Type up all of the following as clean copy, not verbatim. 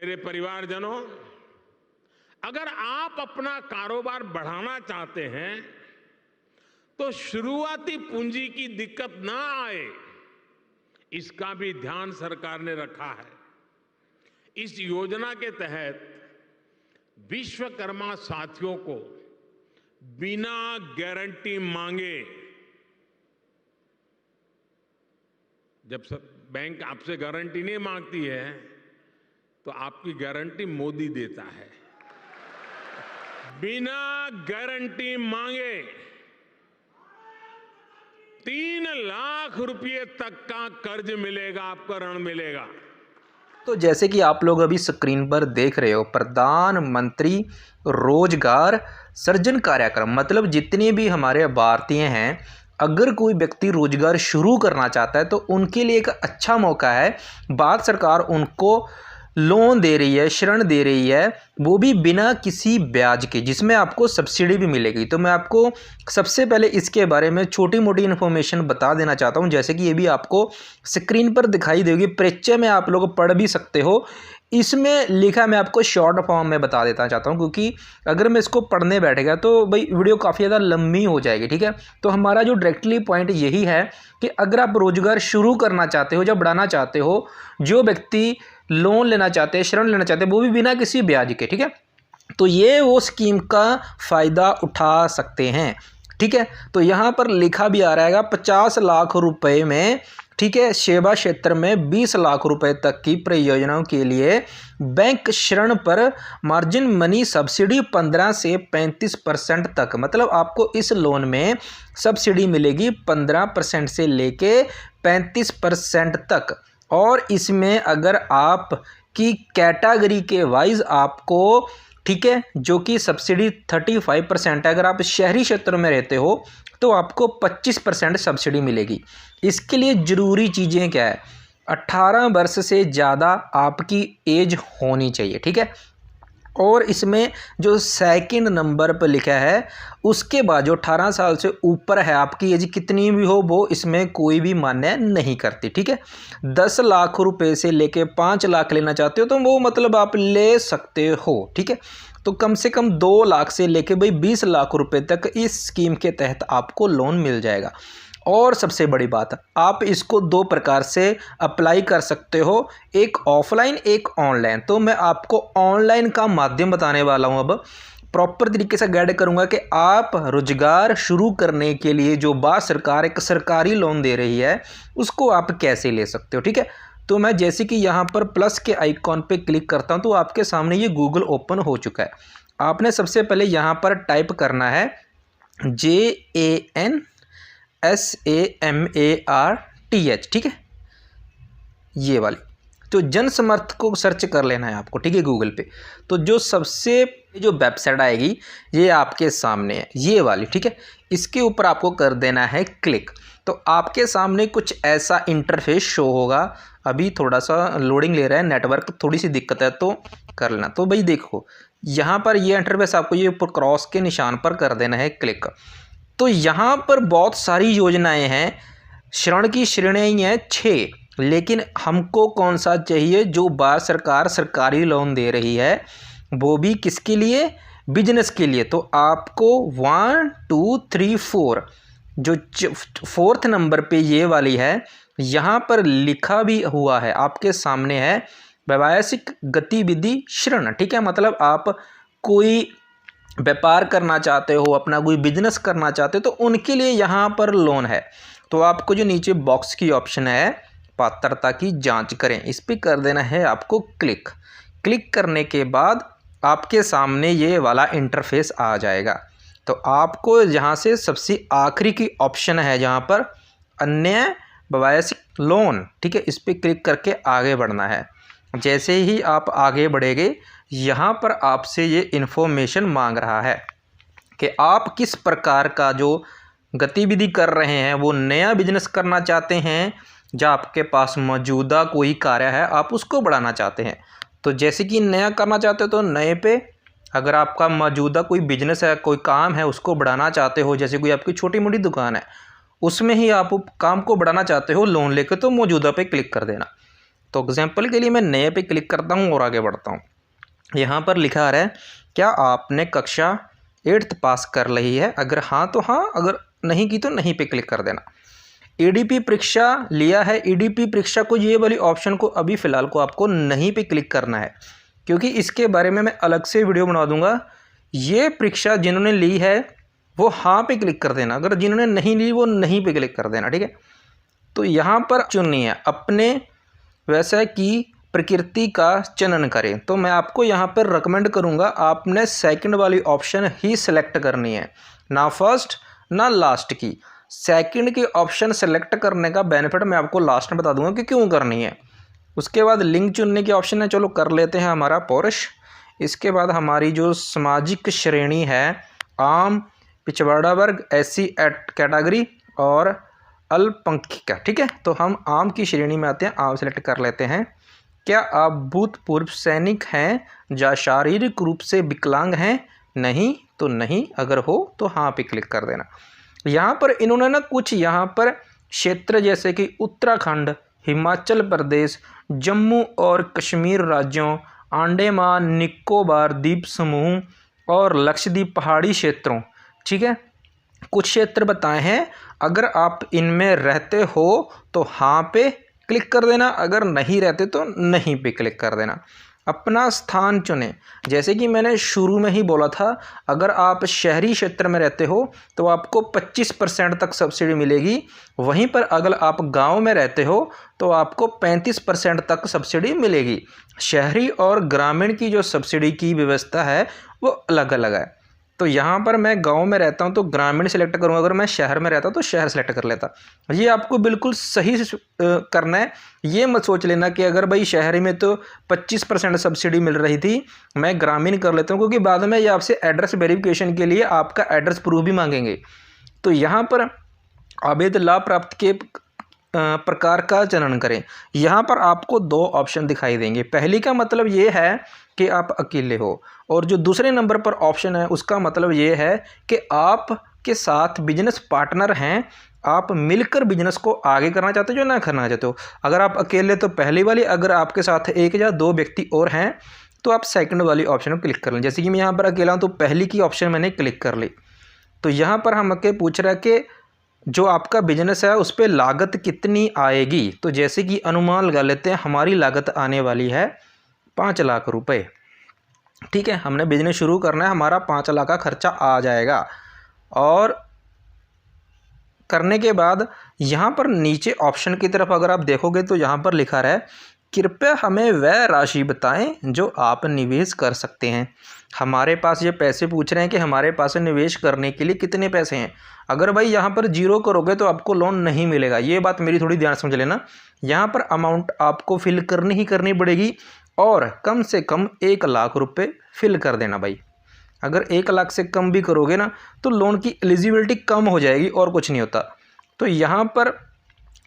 मेरे परिवारजनों, अगर आप अपना कारोबार बढ़ाना चाहते हैं तो शुरुआती पूंजी की दिक्कत ना आए, इसका भी ध्यान सरकार ने रखा है। इस योजना के तहत विश्वकर्मा साथियों को बिना गारंटी मांगे, जब बैंक आपसे गारंटी नहीं मांगती है तो आपकी गारंटी मोदी देता है। बिना गारंटी मांगे 3 लाख रुपए तक का कर्ज मिलेगा, आपको ऋण मिलेगा। तो जैसे कि आप लोग अभी स्क्रीन पर देख रहे हो, प्रधानमंत्री रोजगार सृजन कार्यक्रम, मतलब जितने भी हमारे भारतीय हैं, अगर कोई व्यक्ति रोजगार शुरू करना चाहता है तो उनके लिए एक अच्छा मौका है। भारत सरकार उनको लोन दे रही है, ऋण दे रही है, वो भी बिना किसी ब्याज के, जिसमें आपको सब्सिडी भी मिलेगी। तो मैं आपको सबसे पहले इसके बारे में छोटी मोटी इन्फॉर्मेशन बता देना चाहता हूं, जैसे कि ये भी आपको स्क्रीन पर दिखाई देगी, परिचय में आप लोग पढ़ भी सकते हो। इसमें लिखा मैं आपको शॉर्ट फॉर्म में बता देना चाहता हूं, क्योंकि अगर मैं इसको पढ़ने बैठेगा तो भाई वीडियो काफ़ी ज़्यादा लंबी हो जाएगी, ठीक है। तो हमारा जो डायरेक्टली पॉइंट यही है कि अगर आप रोजगार शुरू करना चाहते हो, जब बढ़ाना चाहते हो, जो व्यक्ति लोन लेना चाहते हैं, ऋण लेना चाहते हैं, वो भी बिना किसी ब्याज के, ठीक है, तो ये वो स्कीम का फ़ायदा उठा सकते हैं, ठीक है। तो यहाँ पर लिखा भी आ रहा है 50 लाख रुपए में, ठीक है, सेवा क्षेत्र में 20 लाख रुपए तक की परियोजनाओं के लिए बैंक ऋण पर मार्जिन मनी सब्सिडी 15 से 35% तक, मतलब आपको इस लोन में सब्सिडी मिलेगी 15% से लेके 35% तक। और इसमें अगर आप की कैटेगरी के वाइज आपको, ठीक है, जो कि सब्सिडी 35% है, अगर आप शहरी क्षेत्रों में रहते हो तो आपको 25% सब्सिडी मिलेगी। इसके लिए ज़रूरी चीज़ें क्या है, 18 वर्ष से ज़्यादा आपकी एज होनी चाहिए, ठीक है। और इसमें जो सेकंड नंबर पर लिखा है, उसके बाद जो 18 साल से ऊपर है, आपकी एज कितनी भी हो वो इसमें कोई भी मान्य नहीं करती, ठीक है। 10 लाख रुपए से लेके 5 लाख लेना चाहते हो तो वो मतलब आप ले सकते हो, ठीक है। तो कम से कम 2 लाख से लेके भाई 20 लाख रुपए तक इस स्कीम के तहत आपको लोन मिल जाएगा। और सबसे बड़ी बात, आप इसको 2 प्रकार से अप्लाई कर सकते हो, एक ऑफलाइन एक ऑनलाइन। तो मैं आपको ऑनलाइन का माध्यम बताने वाला हूं, अब प्रॉपर तरीके से गाइड करूंगा कि आप रोजगार शुरू करने के लिए जो भारत सरकार एक सरकारी लोन दे रही है उसको आप कैसे ले सकते हो, ठीक है। तो मैं जैसे कि यहाँ पर प्लस के आइकॉन पे क्लिक करता हूँ तो आपके सामने ये गूगल ओपन हो चुका है। आपने सबसे पहले यहाँ पर टाइप करना है JANSAMARTH, ठीक है, ये वाली। तो जन समर्थ को सर्च कर लेना है आपको, ठीक है, गूगल पे। तो जो सबसे जो वेबसाइट आएगी ये आपके सामने है, ये वाली, ठीक है। इसके ऊपर आपको कर देना है क्लिक। तो आपके सामने कुछ ऐसा इंटरफेस शो होगा। अभी थोड़ा सा लोडिंग ले रहा है, नेटवर्क थोड़ी सी दिक्कत है तो कर लेना। तो भाई देखो यहाँ पर ये इंटरफेस आपको ये ऊपर क्रॉस के निशान पर कर देना है क्लिक। तो यहाँ पर बहुत सारी योजनाएं हैं, ऋण की श्रेणी है 6, लेकिन हमको कौन सा चाहिए, जो भारत सरकार सरकारी लोन दे रही है, वो भी किसके लिए, बिजनेस के लिए। तो आपको 1 2 3 4 जो 4th नंबर पे ये वाली है, यहाँ पर लिखा भी हुआ है आपके सामने है व्यावसायिक गतिविधि ऋण, ठीक है। मतलब आप कोई व्यापार करना चाहते हो, अपना कोई बिजनेस करना चाहते हो तो उनके लिए यहाँ पर लोन है। तो आपको जो नीचे बॉक्स की ऑप्शन है पात्रता की जांच करें, इस पर कर देना है आपको क्लिक। क्लिक करने के बाद आपके सामने ये वाला इंटरफेस आ जाएगा। तो आपको यहाँ से सबसे आखिरी की ऑप्शन है जहाँ पर अन्य व्यावसायिक लोन, ठीक है, इस पर क्लिक करके आगे बढ़ना है। जैसे ही आप आगे बढ़ेंगे यहाँ पर आपसे ये इन्फॉर्मेशन मांग रहा है कि आप किस प्रकार का जो गतिविधि कर रहे हैं, वो नया बिजनेस करना चाहते हैं या आपके पास मौजूदा कोई कार्य है आप उसको बढ़ाना चाहते हैं। तो जैसे कि नया करना चाहते हो तो नए पे, अगर आपका मौजूदा कोई बिजनेस है, कोई काम है उसको बढ़ाना चाहते हो, जैसे कोई आपकी छोटी मोटी दुकान है उसमें ही आप काम को बढ़ाना चाहते हो लोन लेकर, तो मौजूदा पे क्लिक कर देना। तो एग्जाम्पल के लिए मैं नए पे क्लिक करता हूँ और आगे बढ़ता हूँ। यहाँ पर लिखा आ रहा है क्या आपने कक्षा 8th पास कर ली है, अगर हाँ तो हाँ, अगर नहीं की तो नहीं पे क्लिक कर देना। ईडीपी परीक्षा लिया है, ईडीपी परीक्षा को ये वाली ऑप्शन को अभी फ़िलहाल को आपको नहीं पे क्लिक करना है, क्योंकि इसके बारे में मैं अलग से वीडियो बना दूंगा। ये परीक्षा जिन्होंने ली है वो हाँ पे क्लिक कर देना, अगर जिन्होंने नहीं ली वो नहीं पे क्लिक कर देना, ठीक है। तो यहाँ पर चुननी है अपने वैसा की प्रकृति का चयन करें, तो मैं आपको यहाँ पर रिकमेंड करूँगा आपने सेकंड वाली ऑप्शन ही सिलेक्ट करनी है, ना फर्स्ट ना लास्ट की। सेकंड की ऑप्शन सेलेक्ट करने का बेनिफिट मैं आपको लास्ट में बता दूंगा कि क्यों करनी है। उसके बाद लिंग चुनने की ऑप्शन है, चलो कर लेते हैं हमारा पुरुष। इसके बाद हमारी जो सामाजिक श्रेणी है आम, पिछड़ा वर्ग, SC कैटेगरी और अल्पसंख्यक, ठीक है। तो हम आम की श्रेणी में आते हैं, आम सेलेक्ट कर लेते हैं। क्या आप भूतपूर्व सैनिक हैं या शारीरिक रूप से विकलांग हैं, नहीं तो नहीं, अगर हो तो हाँ पे क्लिक कर देना। यहाँ पर इन्होंने ना कुछ यहाँ पर क्षेत्र जैसे कि उत्तराखंड, हिमाचल प्रदेश, जम्मू और कश्मीर राज्यों, अंडमान निकोबार द्वीप समूह और लक्षद्वीप पहाड़ी क्षेत्रों, ठीक है, कुछ क्षेत्र बताए हैं। अगर आप इनमें रहते हो तो हाँ पे क्लिक कर देना, अगर नहीं रहते तो नहीं पे क्लिक कर देना। अपना स्थान चुनें, जैसे कि मैंने शुरू में ही बोला था, अगर आप शहरी क्षेत्र में रहते हो तो आपको 25% तक सब्सिडी मिलेगी, वहीं पर अगर आप गांव में रहते हो तो आपको 35% तक सब्सिडी मिलेगी। शहरी और ग्रामीण की जो सब्सिडी की व्यवस्था है वो अलग अलग है। तो यहाँ पर मैं गांव में रहता हूँ तो ग्रामीण सेलेक्ट करूँगा, अगर मैं शहर में रहता तो शहर सेलेक्ट कर लेता। ये आपको बिल्कुल सही करना है। ये मत सोच लेना कि अगर भाई शहरी में तो 25% सब्सिडी मिल रही थी, मैं ग्रामीण कर लेता हूँ, क्योंकि बाद में ये आपसे एड्रेस वेरिफिकेशन के लिए आपका एड्रेस प्रूफ भी मांगेंगे। तो यहाँ पर आवेदन लाभ प्राप्त के प्रकार का चयन करें। यहाँ पर आपको 2 ऑप्शन दिखाई देंगे। पहली का मतलब ये है कि आप अकेले हो, और जो दूसरे नंबर पर ऑप्शन है उसका मतलब ये है कि आप के साथ बिजनेस पार्टनर हैं, आप मिलकर बिजनेस को आगे करना चाहते हो या ना करना चाहते हो। अगर आप अकेले तो पहली वाली, अगर आपके साथ 1 या 2 व्यक्ति और हैं तो आप सेकंड वाली ऑप्शन को क्लिक कर लें। जैसे कि मैं यहाँ पर अकेला हूँ तो पहली की ऑप्शन मैंने क्लिक कर ली। तो यहाँ पर हमके पूछ रहा है कि जो आपका बिजनेस है उस पर लागत कितनी आएगी। तो जैसे कि अनुमान लगा लेते हैं, हमारी लागत आने वाली है 5 लाख रुपए, ठीक है। हमने बिजनेस शुरू करना है, हमारा 5 लाख का खर्चा आ जाएगा। और करने के बाद यहाँ पर नीचे ऑप्शन की तरफ अगर आप देखोगे तो यहाँ पर लिखा रहा है कृपया हमें वह राशि बताएं जो आप निवेश कर सकते हैं। हमारे पास ये पैसे पूछ रहे हैं कि हमारे पास निवेश करने के लिए कितने पैसे हैं। अगर भाई यहाँ पर 0 करोगे तो आपको लोन नहीं मिलेगा, ये बात मेरी थोड़ी ध्यान समझ लेना। यहाँ पर अमाउंट आपको फिल करनी ही करनी पड़ेगी, और कम से कम 1 लाख रुपए फिल कर देना भाई। अगर 1 लाख से कम भी करोगे ना तो लोन की एलिजिबिलिटी कम हो जाएगी, और कुछ नहीं होता। तो यहाँ पर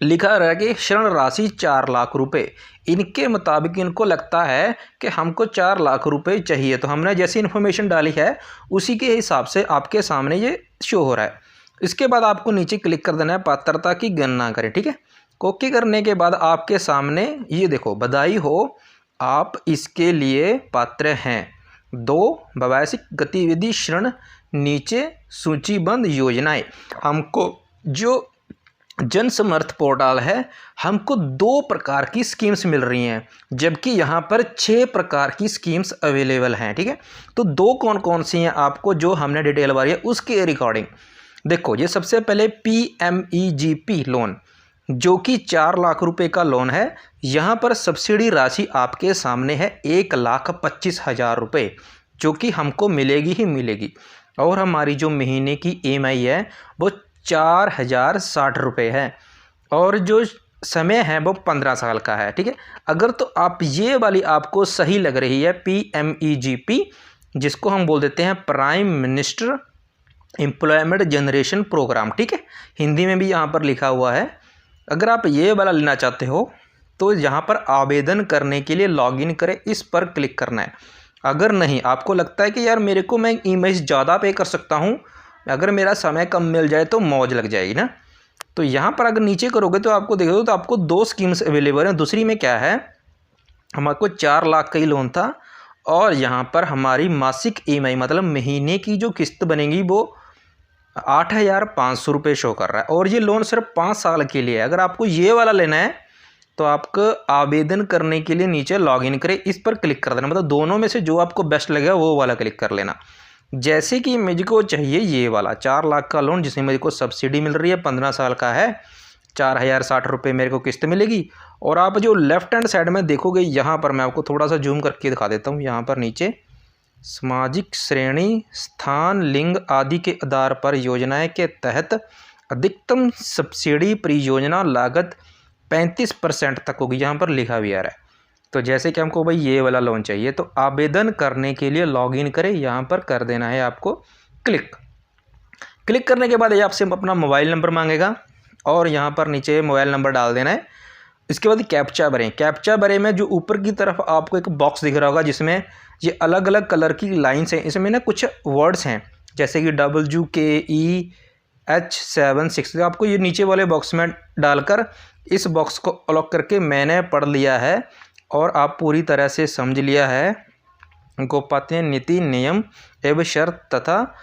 लिखा रहा है कि ऋण राशि 4 लाख रुपए। इनके मुताबिक इनको लगता है कि हमको 4 लाख रुपए चाहिए। तो हमने जैसी इन्फॉर्मेशन डाली है उसी के हिसाब से आपके सामने ये शो हो रहा है। इसके बाद आपको नीचे क्लिक कर देना है पात्रता की गणना करें, ठीक है। ओके करने के बाद आपके सामने ये देखो, बधाई हो आप इसके लिए पात्र हैं। 2 व्यावसायिक गतिविधि ऋण, नीचे सूचीबद्ध योजनाएं। हमको जो जन समर्थ पोर्टल है हमको 2 प्रकार की स्कीम्स मिल रही हैं, जबकि यहाँ पर 6 प्रकार की स्कीम्स अवेलेबल हैं, ठीक है। तो 2 कौन कौन सी हैं आपको जो हमने डिटेल वाली है उसके रिकॉर्डिंग देखो। ये सबसे पहले PMEGP लोन, जो कि 4 लाख रुपए का लोन है। यहाँ पर सब्सिडी राशि आपके सामने है 1,25,000 रुपये, जो कि हमको मिलेगी ही मिलेगी। और हमारी जो महीने की EMI है वो 4,060 रुपये है, और जो समय है वो 15 साल का है, ठीक है। अगर तो आप ये वाली आपको सही लग रही है PMEGP, जिसको हम बोल देते हैं prime minister employment generation programme, ठीक है, हिंदी में भी यहाँ पर लिखा हुआ है। अगर आप ये वाला लेना चाहते हो तो यहाँ पर आवेदन करने के लिए लॉगिन करें, इस पर क्लिक करना है। अगर नहीं, आपको लगता है कि यार मेरे को मैं EMI ज़्यादा पे कर सकता हूँ, अगर मेरा समय कम मिल जाए तो मौज लग जाएगी ना, तो यहाँ पर अगर नीचे करोगे तो आपको देखोगे तो आपको 2 स्कीम्स अवेलेबल हैं। दूसरी में क्या है हमारे को 4 लाख का ही लोन था और यहाँ पर हमारी मासिक EMI मतलब महीने की जो किस्त बनेगी वो 8,500 रुपये शो कर रहा है और ये लोन सिर्फ 5 साल के लिए है। अगर आपको ये वाला लेना है तो आपको आवेदन करने के लिए नीचे लॉगिन करें इस पर क्लिक कर देना, मतलब दोनों में से जो आपको बेस्ट लगेगा वो वाला क्लिक कर लेना। जैसे कि मुझको चाहिए ये वाला 4 लाख का लोन जिसमें मुझको सब्सिडी मिल रही है, 15 साल का है, 4,060 रुपये मेरे को किस्त मिलेगी। और आप जो लेफ्ट हैंड साइड में देखोगे यहाँ पर मैं आपको थोड़ा सा जूम करके दिखा देता हूँ। यहाँ पर नीचे सामाजिक श्रेणी, स्थान, लिंग आदि के आधार पर योजनाएं के तहत अधिकतम सब्सिडी परियोजना लागत 35% तक होगी, यहाँ पर लिखा भी आ रहा है। तो जैसे कि हमको भाई ये वाला लोन चाहिए तो आवेदन करने के लिए लॉगिन करें, यहाँ पर कर देना है आपको क्लिक। क्लिक करने के बाद ये आपसे अपना मोबाइल नंबर मांगेगा और यहाँ पर नीचे मोबाइल नंबर डाल देना है। इसके बाद कैप्चा भरें। कैप्चा भरे में जो ऊपर की तरफ आपको एक बॉक्स दिख रहा होगा जिसमें ये अलग अलग कलर की लाइन्स हैं, इसमें ना कुछ वर्ड्स हैं जैसे कि WKEH76। आपको ये नीचे वाले बॉक्स में डालकर इस बॉक्स को अनलॉक करके मैंने पढ़ लिया है और आप पूरी तरह से समझ लिया है गोपनीय नीति, नियम एवं शर्त तथा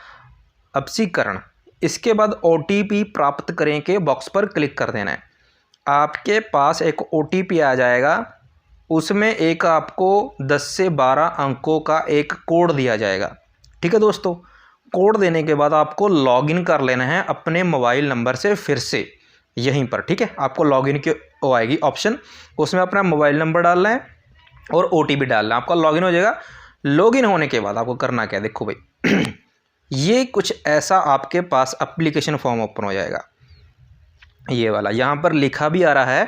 अपसीकरण। इसके बाद OTP प्राप्त करें के बॉक्स पर क्लिक कर देना है। आपके पास एक OTP आ जाएगा, उसमें एक आपको 10 से 12 अंकों का एक कोड दिया जाएगा। ठीक है दोस्तों, कोड देने के बाद आपको लॉगिन कर लेना है अपने मोबाइल नंबर से फिर से यहीं पर। ठीक है, आपको लॉगिन की वो आएगी ऑप्शन, उसमें अपना मोबाइल नंबर डालना है और OTP डालना है, आपका लॉगिन हो जाएगा। लॉगिन होने के बाद आपको करना क्या है, देखो भाई ये कुछ ऐसा आपके पास एप्लीकेशन फॉर्म ओपन हो जाएगा, ये वाला। यहाँ पर लिखा भी आ रहा है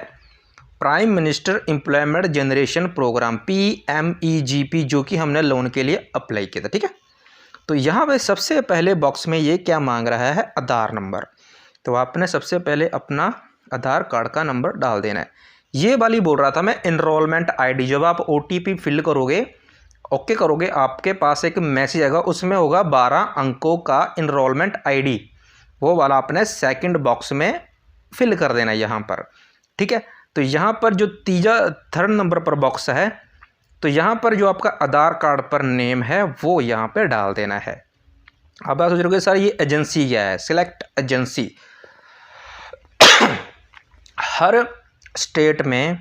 prime minister employment generation programme PMEGP, जो कि हमने लोन के लिए अप्लाई किया था। ठीक है, तो यहाँ पे सबसे पहले बॉक्स में ये क्या मांग रहा है, आधार नंबर। तो आपने सबसे पहले अपना आधार कार्ड का नंबर डाल देना है। ये वाली बोल रहा था मैं इनरोलमेंट ID, जब आप OTP फिल करोगे, ओके करोगे, आपके पास एक मैसेज आएगा, उसमें होगा 12 अंकों का इनरोलमेंट ID, वो वाला आपने सेकंड बॉक्स में फिल कर देना है यहाँ पर। ठीक है, तो यहाँ पर जो थर्ड नंबर पर बॉक्स है, तो यहाँ पर जो आपका आधार कार्ड पर नेम है वो यहाँ पे डाल देना है। अब आप सोच रहे हो सर ये एजेंसी क्या है, सिलेक्ट एजेंसी। हर स्टेट में,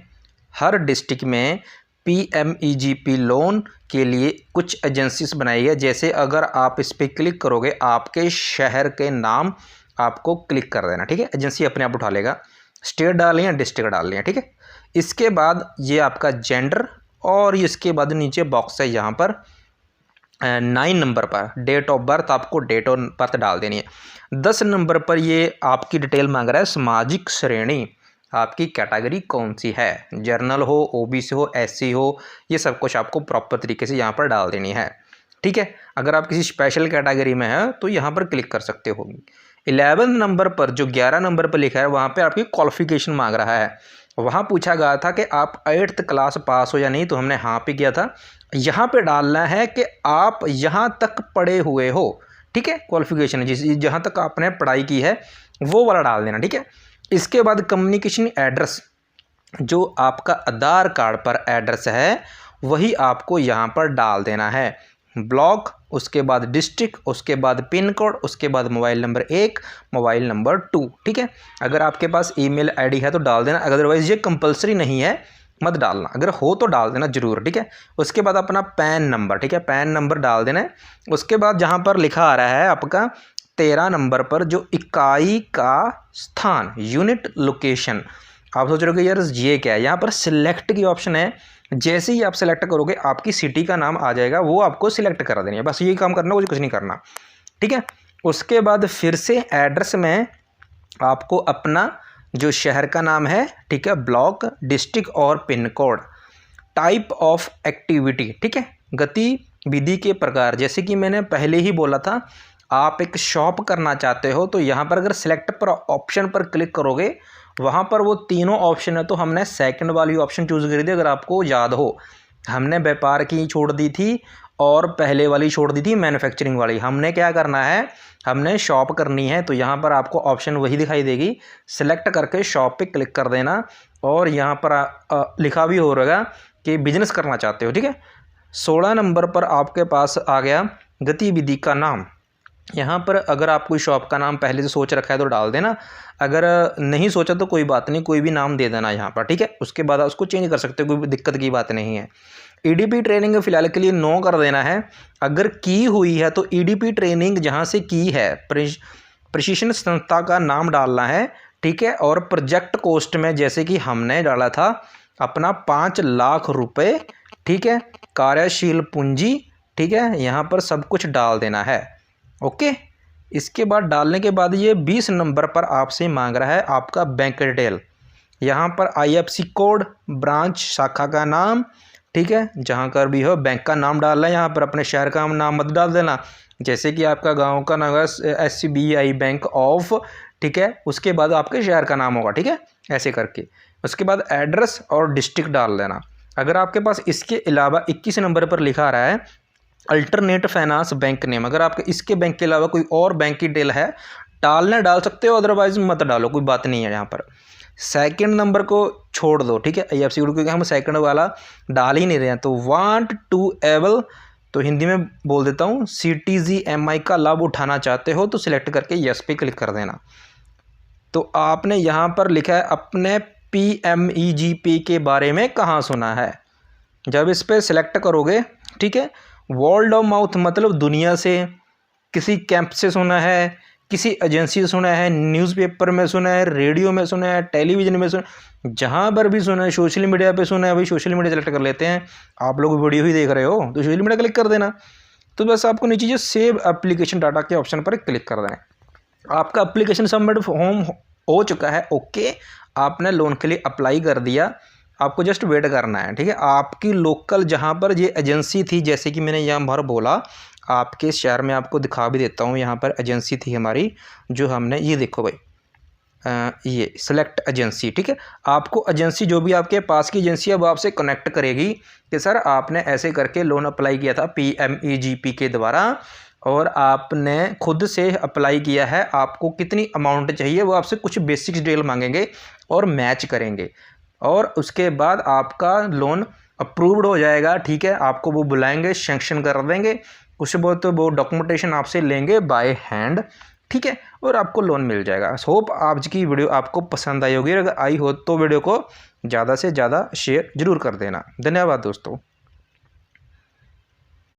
हर डिस्ट्रिक्ट में PMEGP लोन के लिए कुछ एजेंसीज बनाई है। जैसे अगर आप इस पर क्लिक करोगे, आपके शहर के नाम आपको क्लिक कर देना। ठीक है, एजेंसी अपने आप उठा लेगा, स्टेट डाल लिया, डिस्ट्रिक्ट डाल लिया। ठीक है, इसके बाद ये आपका जेंडर और इसके बाद नीचे बॉक्स है यहाँ पर 9 नंबर पर डेट ऑफ बर्थ, आपको डेट ऑफ बर्थ डाल देनी है। 10 नंबर पर ये आपकी डिटेल मांग रहा है, सामाजिक श्रेणी, आपकी कैटेगरी कौन सी है, जर्नल हो, OBC हो, SC हो, ये सब कुछ आपको प्रॉपर तरीके से यहाँ पर डाल देनी है। ठीक है, अगर आप किसी स्पेशल कैटेगरी में है तो यहाँ पर क्लिक कर सकते हो। 11 नंबर पर जो 11 नंबर पर लिखा है वहाँ पे आपकी क्वालिफिकेशन मांग रहा है। वहाँ पूछा गया था कि आप 8th क्लास पास हो या नहीं, तो हमने हाँ पे किया था। यहाँ पे डालना है कि आप यहाँ तक पढ़े हुए हो। ठीक है, क्वालिफिकेशन जहाँ तक आपने पढ़ाई की है वो वाला डाल देना। ठीक है, इसके बाद कम्युनिकेशन एड्रेस, जो आपका आधार कार्ड पर एड्रेस है वही आपको यहाँ पर डाल देना है। ब्लॉक, उसके बाद डिस्ट्रिक्ट, उसके बाद पिन कोड, उसके बाद मोबाइल नंबर 1, मोबाइल नंबर 2। ठीक है, अगर आपके पास ईमेल ID है तो डाल देना, अदरवाइज ये कंपलसरी नहीं है, मत डालना, अगर हो तो डाल देना जरूर। ठीक है, उसके बाद अपना पैन नंबर, ठीक है, पैन नंबर डाल देना है। उसके बाद जहाँ पर लिखा आ रहा है आपका 13 नंबर पर जो इकाई का स्थान, यूनिट लोकेशन, आप सोच रहे हो कि यार ये क्या है, यहाँ पर सिलेक्ट की ऑप्शन है। जैसे ही आप सिलेक्ट करोगे आपकी सिटी का नाम आ जाएगा, वो आपको सिलेक्ट करा देनी है, बस यही काम करना, कुछ नहीं करना। ठीक है, उसके बाद फिर से एड्रेस में आपको अपना जो शहर का नाम है, ठीक है, ब्लॉक, डिस्ट्रिक्ट और pin code, type of activity, ठीक है, गतिविधि के प्रकार, जैसे कि मैंने पहले ही बोला था, आप एक शॉप करना चाहते हो तो यहाँ पर अगर सिलेक्ट पर ऑप्शन पर क्लिक करोगे, वहाँ पर वो तीनों ऑप्शन है, तो हमने सेकंड वाली ऑप्शन चूज़ करी थी। अगर आपको याद हो, हमने व्यापार की छोड़ दी थी और पहले वाली छोड़ दी थी मैन्युफैक्चरिंग वाली। हमने क्या करना है, हमने शॉप करनी है, तो यहाँ पर आपको ऑप्शन वही दिखाई देगी, सिलेक्ट करके शॉप पे क्लिक कर देना। और यहाँ पर लिखा भी हो रहेगा कि बिजनेस करना चाहते हो, ठीक है। 16 नंबर पर आपके पास आ गया गतिविधि का नाम। यहाँ पर अगर आप कोई शॉप का नाम पहले से सोच रखा है तो डाल देना, अगर नहीं सोचा तो कोई बात नहीं, कोई भी नाम दे देना यहाँ पर, ठीक है। उसके बाद आप उसको चेंज कर सकते हो, कोई दिक्कत की बात नहीं है। ईडीपी ट्रेनिंग फिलहाल के लिए नो कर देना है। अगर की हुई है तो ईडीपी ट्रेनिंग जहाँ से की है प्रशिक्षण संस्था का नाम डालना है, ठीक है। और प्रोजेक्ट कॉस्ट में जैसे कि हमने डाला था अपना 5 लाख रुपए, ठीक है। कार्यशील पूंजी, ठीक है, यहाँ पर सब कुछ डाल देना है, ओके। इसके बाद डालने के बाद ये 20 नंबर पर आपसे मांग रहा है आपका बैंक डिटेल। यहाँ पर IFSC कोड, ब्रांच शाखा का नाम, ठीक है, जहाँ कर भी हो बैंक का नाम डालना है। यहाँ पर अपने शहर का नाम मत डाल देना, जैसे कि आपका गांव का नाम है SBI बैंक ऑफ, ठीक है। उसके बाद आपके शहर का नाम होगा, ठीक है, ऐसे करके। उसके बाद एड्रेस और डिस्ट्रिक्ट डाल देना। अगर आपके पास इसके अलावा 21 नंबर पर लिखा आ रहा है अल्टरनेट फाइनेंस बैंक नेम, अगर आपके इसके बैंक के अलावा कोई और बैंक की डिटेल है डालना डाल सकते हो, अदरवाइज मत डालो, कोई बात नहीं है। यहाँ पर सेकंड नंबर को छोड़ दो, ठीक है, IFSC कोड, क्योंकि हम सेकंड वाला डाल ही नहीं रहे हैं। तो वांट टू एबल, तो हिंदी में बोल देता हूँ, CTGMI का लाभ उठाना चाहते हो तो सिलेक्ट करके यस पे क्लिक कर देना। तो आपने यहाँ पर लिखा है अपने PMEGP के बारे में कहाँ सुना है। जब इस पर सिलेक्ट करोगे, ठीक है, वर्ड ऑफ माउथ मतलब दुनिया से, किसी कैंप से सुना है, किसी एजेंसी से सुना है, न्यूज़पेपर में सुना है, रेडियो में सुना है, टेलीविज़न में सुना, जहाँ पर भी सुना है, सोशल मीडिया पे सुना है, भाई सोशल मीडिया सेलेक्ट कर लेते हैं। आप लोग वीडियो ही देख रहे हो तो सोशल मीडिया क्लिक कर देना। तो बस आपको नीचे जो सेव एप्लीकेशन डाटा के ऑप्शन पर क्लिक कर देना है। आपका एप्लीकेशन सबमिट होम हो चुका है, ओके, आपने लोन के लिए अप्लाई कर दिया। आपको जस्ट वेट करना है, ठीक है। आपकी लोकल जहाँ पर ये एजेंसी थी, जैसे कि मैंने यहाँ बार बोला, आपके शहर में आपको दिखा भी देता हूँ। यहाँ पर एजेंसी थी हमारी, जो हमने, ये देखो भाई, ये सेलेक्ट एजेंसी, ठीक है। आपको एजेंसी जो भी आपके पास की एजेंसी है वो आपसे कनेक्ट करेगी कि सर आपने ऐसे करके लोन अप्लाई किया था PMEGP के द्वारा, और आपने खुद से अप्लाई किया है, आपको कितनी अमाउंट चाहिए, वो आपसे कुछ बेसिक डिटेल मांगेंगे और मैच करेंगे, और उसके बाद आपका लोन अप्रूव्ड हो जाएगा, ठीक है। आपको वो बुलाएंगे, सैंक्शन कर देंगे, कुछ बहुत वो डॉक्यूमेंटेशन आपसे लेंगे बाय हैंड, ठीक है, और आपको लोन मिल जाएगा। होप आज की वीडियो आपको पसंद आई होगी। अगर आई हो तो वीडियो को ज़्यादा से ज़्यादा शेयर जरूर कर देना। धन्यवाद दोस्तों।